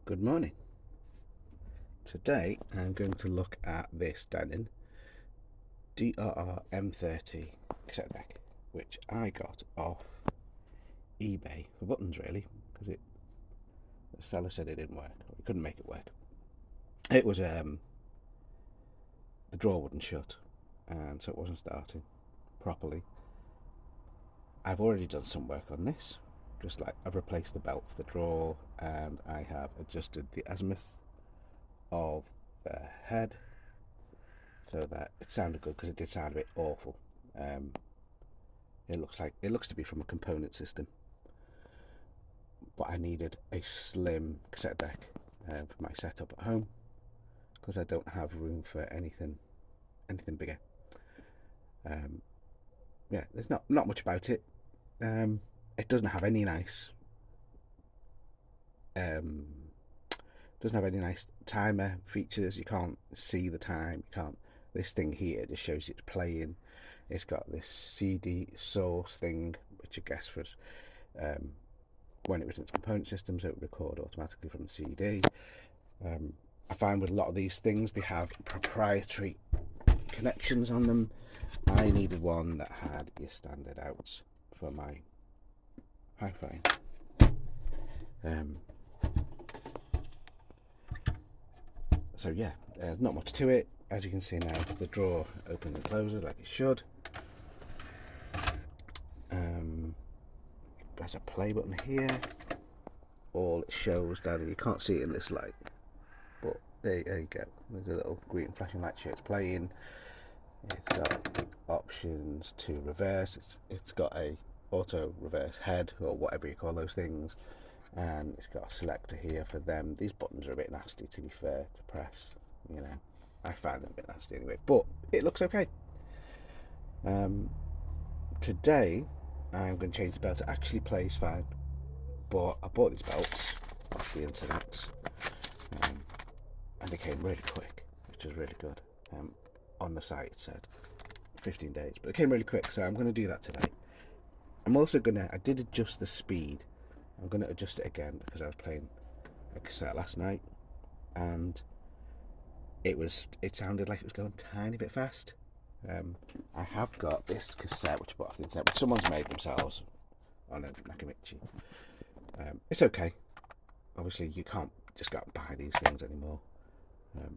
Good morning. Today I'm going to look at this Denon DRR-M30 cassette deck, which I got off eBay for buttons, really, because the seller said it didn't work, or he couldn't make it work. It was the drawer wouldn't shut, and so it wasn't starting properly. I've already done some work on this, just like I've replaced the belt for the drawer, and I have adjusted the azimuth of the head so that it sounded good, because it did sound a bit awful. It looks to be from a component system, but I needed a slim cassette deck for my setup at home, because I don't have room for anything bigger. Yeah, there's not much about it. It doesn't have any nice timer features. You can't see the time. You can't. This thing here just shows you it's playing. It's got this CD source thing, which I guess was when it was in its component system, so it would record automatically from the CD. I find with a lot of these things, they have proprietary connections on them. I needed one that had your standard outs for my hi-fi. So yeah, not much to it. As you can see now, the drawer opens and closes like it should. There's a play button here. All it shows down, you can't see it in this light, but there you go. There's a little green flashing light show it's playing. It's got options to reverse. It's got a auto reverse head, or whatever you call those things, and it's got a selector here for them. These buttons are a bit nasty, to be fair, to press. You know, I find them a bit nasty anyway, but it looks okay. Today I'm going to change the belt. It actually plays fine, but I bought these belts off the internet, and they came really quick, which is really good. On the site it said 15 days, but it came really quick, so I'm going to do that today. I'm also I did adjust the speed. I'm going to adjust it again, because I was playing a cassette last night, and it sounded like it was going a tiny bit fast. I have got this cassette, which I bought off the internet, which someone's made themselves on a Nakamichi. It's okay. Obviously, you can't just go out and buy these things anymore.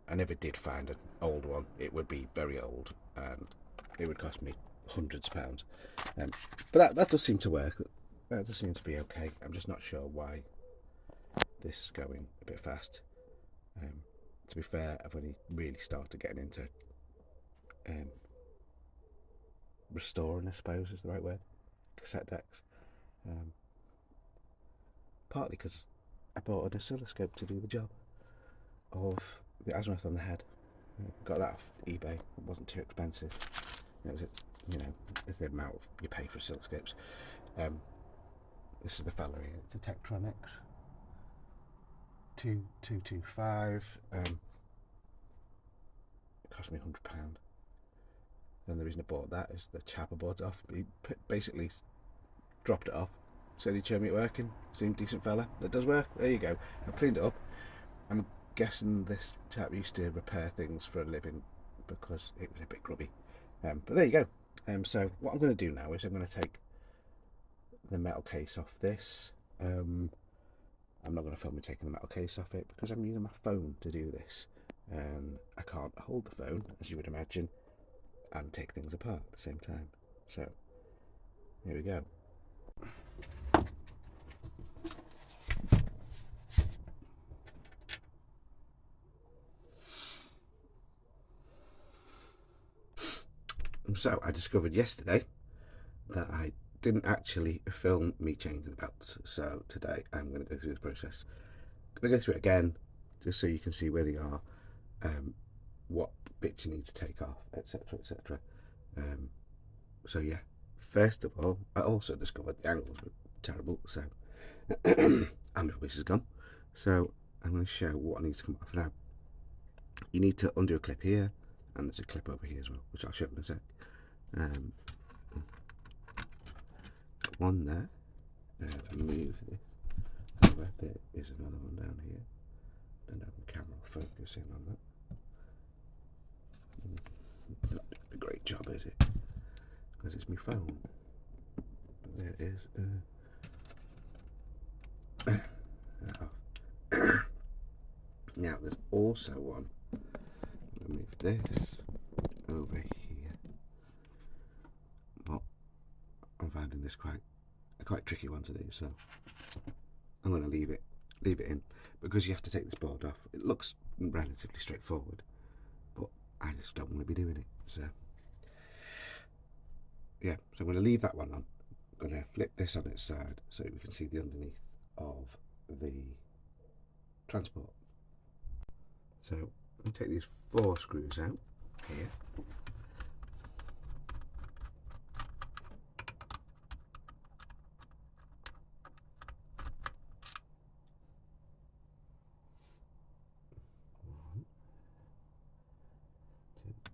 I never did find an old one. It would be very old, and it would cost me hundreds of pounds. But that does seem to work. That does seem to be okay. I'm just not sure why this is going a bit fast. To be fair, I've only really started getting into restoring, I suppose is the right word, cassette decks. Partly because I bought an oscilloscope to do the job of the azimuth on the head. Got that off eBay. It wasn't too expensive. It's the amount you pay for oscilloscopes. This is the fella here. It's a Tektronix 2225. It cost me £100. Then the reason I bought that is the chap I bought it off, he basically dropped it off, said he'd show me it working. Seemed decent fella. It does work. There you go. I've cleaned it up. I'm guessing this chap used to repair things for a living, because it was a bit grubby. But there you go. So what I'm going to do now is I'm going to take the metal case off this. I'm not going to film me taking the metal case off it, because I'm using my phone to do this, and I can't hold the phone, as you would imagine, and take things apart at the same time. So here we go. So I discovered yesterday that I didn't actually film me changing the belts, so today I'm going to go through the process. I'm going to go through it again, just so you can see where they are, what bits you need to take off, etc, etc. So yeah, first of all, I also discovered the angles were terrible, so and the release is gone. So I'm going to show what needs to come off now. You need to undo a clip here, and there's a clip over here as well, which I'll show in a sec. Got one there. Remove this. There is another one down here. focusing on that. It's not doing a great job, is it? Because it's my phone. There it is. Now there's also one. I'll move this over here. But I'm finding this quite a tricky one to do, so I'm going to leave it in, because you have to take this board off. It looks relatively straightforward, but I just don't want to be doing it. So yeah, so I'm going to leave that one on. I'm going to flip this on its side so we can see the underneath of the transport. So I'll take these 4 screws out here.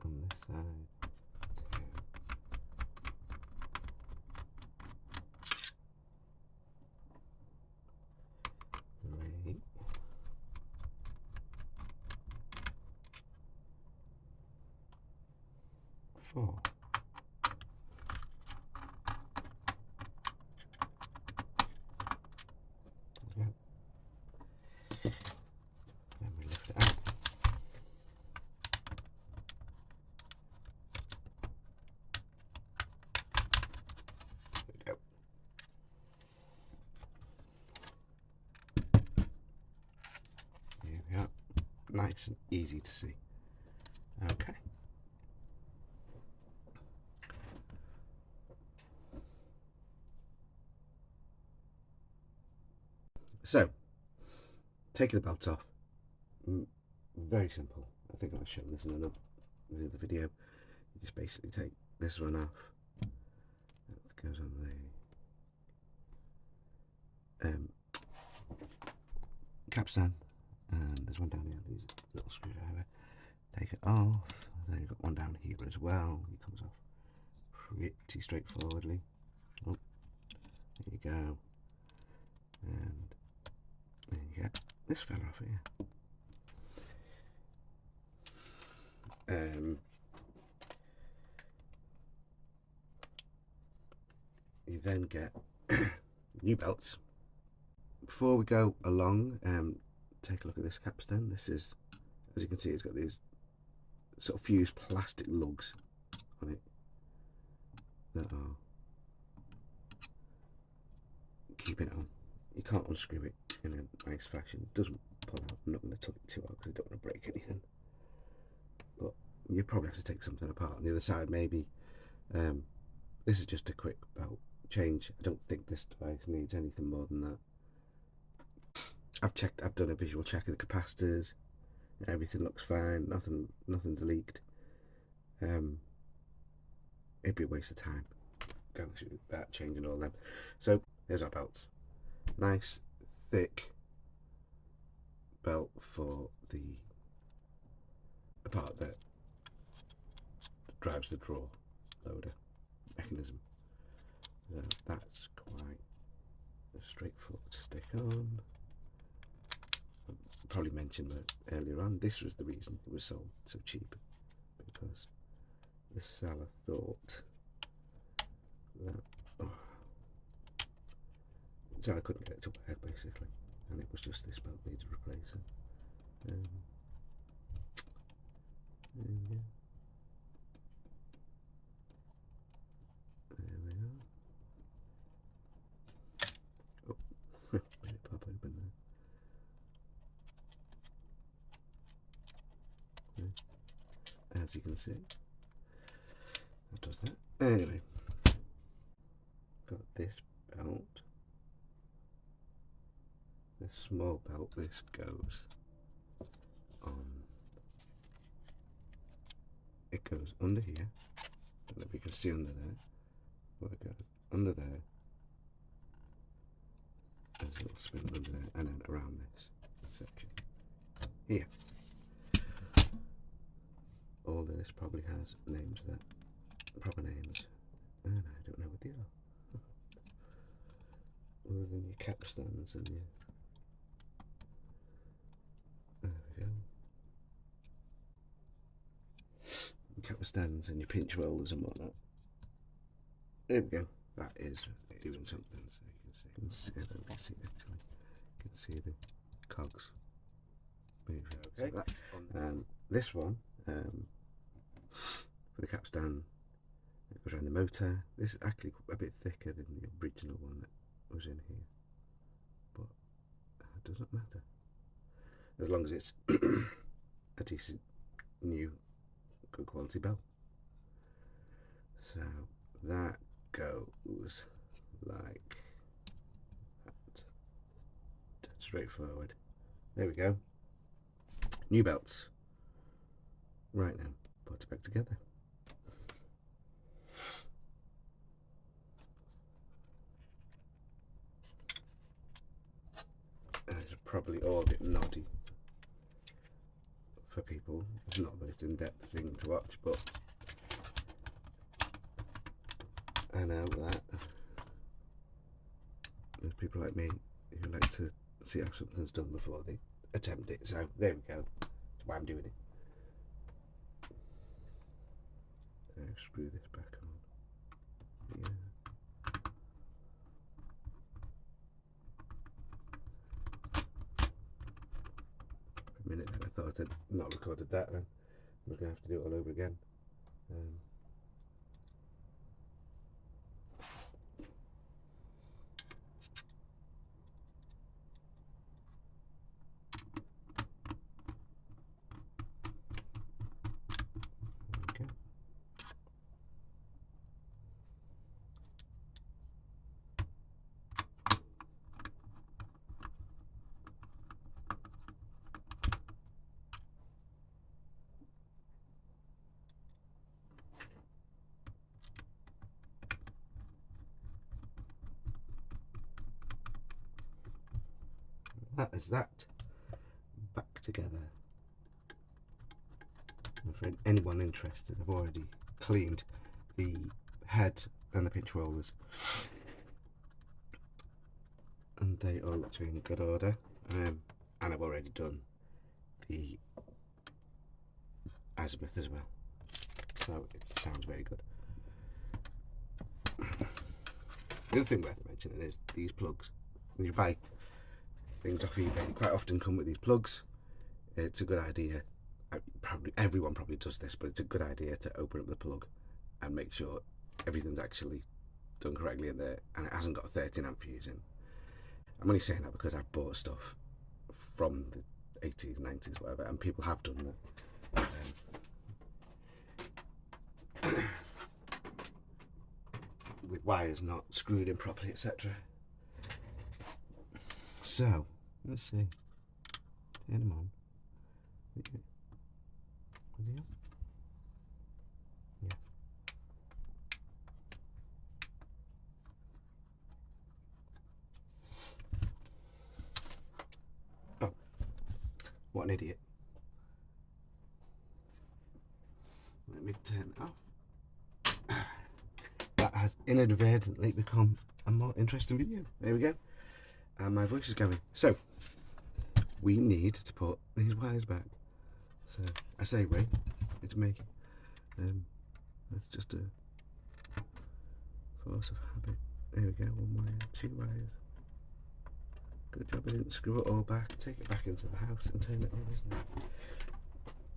On this side, 2, 3, 4. Okay. Then we lift it out. There we go. Here we are. Nice and easy to see. Okay. So, taking the belt off, very simple. I think I've shown this in the other video. You just basically take this one off. That goes on the capstan, and there's one down here. These little screwdriver. Take it off. Then you've got one down here as well. It comes off pretty straightforwardly. Oh, there you go. And then you get this fella off here. You then get new belts. Before we go along, take a look at this capstan. This is, as you can see, it's got these sort of fused plastic lugs on it that are keeping it on. You can't unscrew it in a nice fashion. It doesn't pull out. I'm not going to tug it too hard because I don't want to break anything. But you probably have to take something apart. On the other side, maybe. This is just a quick belt change. I don't think this device needs anything more than that. I've done a visual check of the capacitors. Everything looks fine. Nothing's leaked. It'd be a waste of time going through that, changing all them. So here's our belts. Nice thick belt for the part that drives the drawer loader mechanism. That's quite straightforward to stick on. I probably mentioned that earlier on. This was the reason it was sold so cheap, because the seller thought that so I couldn't get it to work basically, and it was just this belt needed replacing. Yeah. There we are. Oh, let it pop open there. Okay. As you can see, that does that. Anyway, got this belt. This small belt. This goes on. It goes under here. Don't know if you can see under there. Well, it goes under there. There's a little spin under there, and then around this section here. All of this probably has names that proper names, and I don't know what they are. Other than your capstans and your. There we go. capstans and your pinch rollers and whatnot. There we go. That is doing something. So you can see actually. You can see the cogs moving. Okay. So that's on this one for the capstan. It goes around the motor. This is actually a bit thicker than the original one that was in here, but it doesn't matter as long as it's a decent, new, good quality bell. So that goes like that. That's straightforward. There we go. New belts. Right now, put it back together. It's probably all a bit noddy for people. It's not the most in-depth thing to watch, but I know that there's people like me who like to see how something's done before they attempt it. So there we go. That's why I'm doing it. So screw this back on. Yeah. For a minute then I thought I'd not recorded that, then I was going to have to do it all over again. Okay. That is that back together. And for anyone interested, I've already cleaned the head and the pinch rollers, and they all look to be in good order. And I've already done the azimuth as well, so it sounds very good. The other thing worth mentioning is these plugs. When you buy things off eBay, they quite often come with these plugs. It's a good idea, everyone probably does this, but it's a good idea to open up the plug and make sure everything's actually done correctly in there and it hasn't got a 13 amp fuse in. I'm only saying that because I've bought stuff from the 80s, 90s, whatever, and people have done that. With wires not screwed in properly, etc. So let's see. Turn them on. Yeah. Oh, what an idiot. Let me turn it off. That has inadvertently become a more interesting video. There we go. And my voice is going. So we need to put these wires back. So I say we, it's me. That's just a force of habit. There we go, one wire, two wires. Good job I didn't screw it all back. Take it back into the house and turn it on, isn't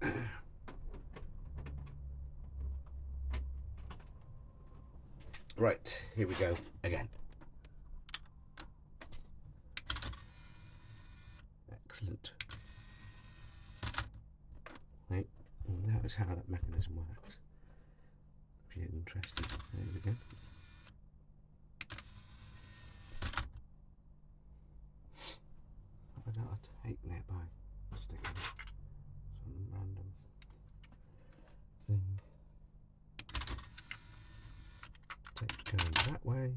it? Right, here we go again. Excellent. Right, and that is how that mechanism works. If you're interested, there it is again. I've got a tape nearby. Stick it some random thing. Tape's going that way.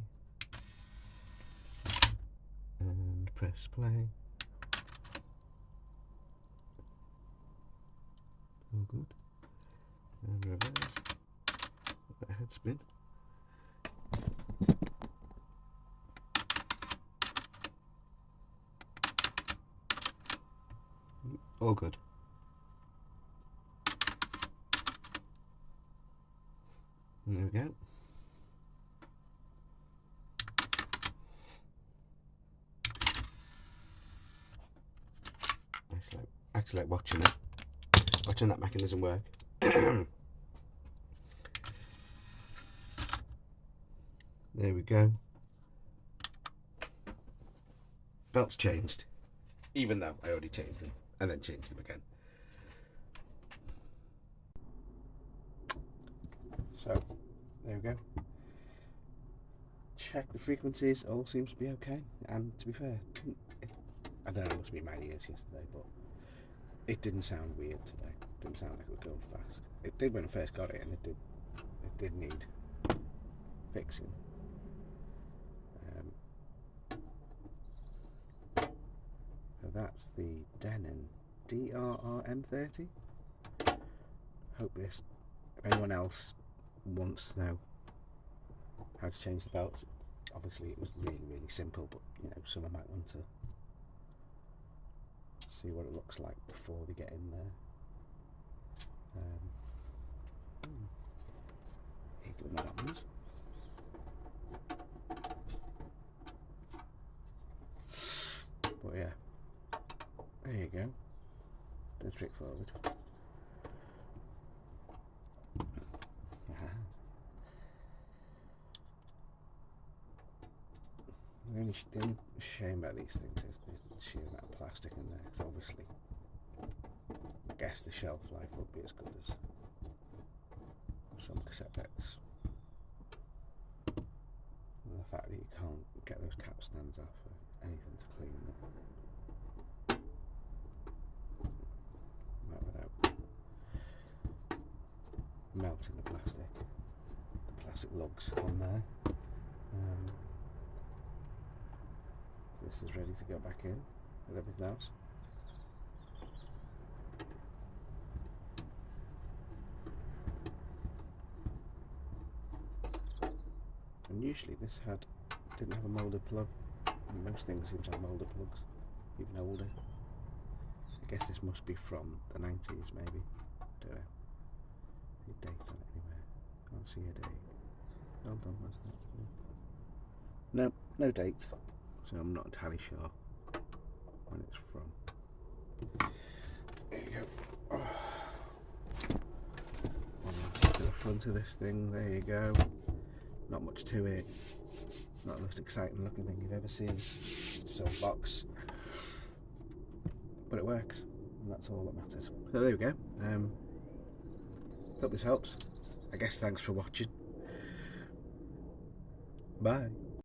And press play. All good. And reverse. Let the head spin. All good. There we go. Actually like watching that mechanism work. There we go. Belts changed, even though I already changed them and then changed them again. So there we go. Check the frequencies, all seems to be okay. And to be fair, I don't know, it must be my ears yesterday, but it didn't sound weird today. It didn't sound like it was going fast. It did when I first got it, and it did need fixing. So that's the Denon DRR-M30. Hope this, if anyone else wants to know how to change the belts, obviously it was really simple, but you know, someone might want to see what it looks like before they get in there. Here go my buttons. But yeah, there you go. Dead straightforward. The only shame about these things is the sheer amount of plastic in there, because obviously I guess the shelf life would be as good as some cassette decks. And the fact that you can't get those cap stands off or anything to clean them. Not without melting the plastic lugs on there. This is ready to go back in with everything else. And usually this didn't have a moulded plug. And most things seem to have moulded plugs, even older. I guess this must be from the 90s maybe. Don't know. See a date on it anywhere. Can't see a date. Hold on, what's that? No, no date. So I'm not entirely sure when it's from. There you go. On to the front of this thing, there you go. Not much to it. Not the most exciting looking thing you've ever seen. It's a box. But it works, and that's all that matters. So there we go. Hope this helps. I guess thanks for watching. Bye.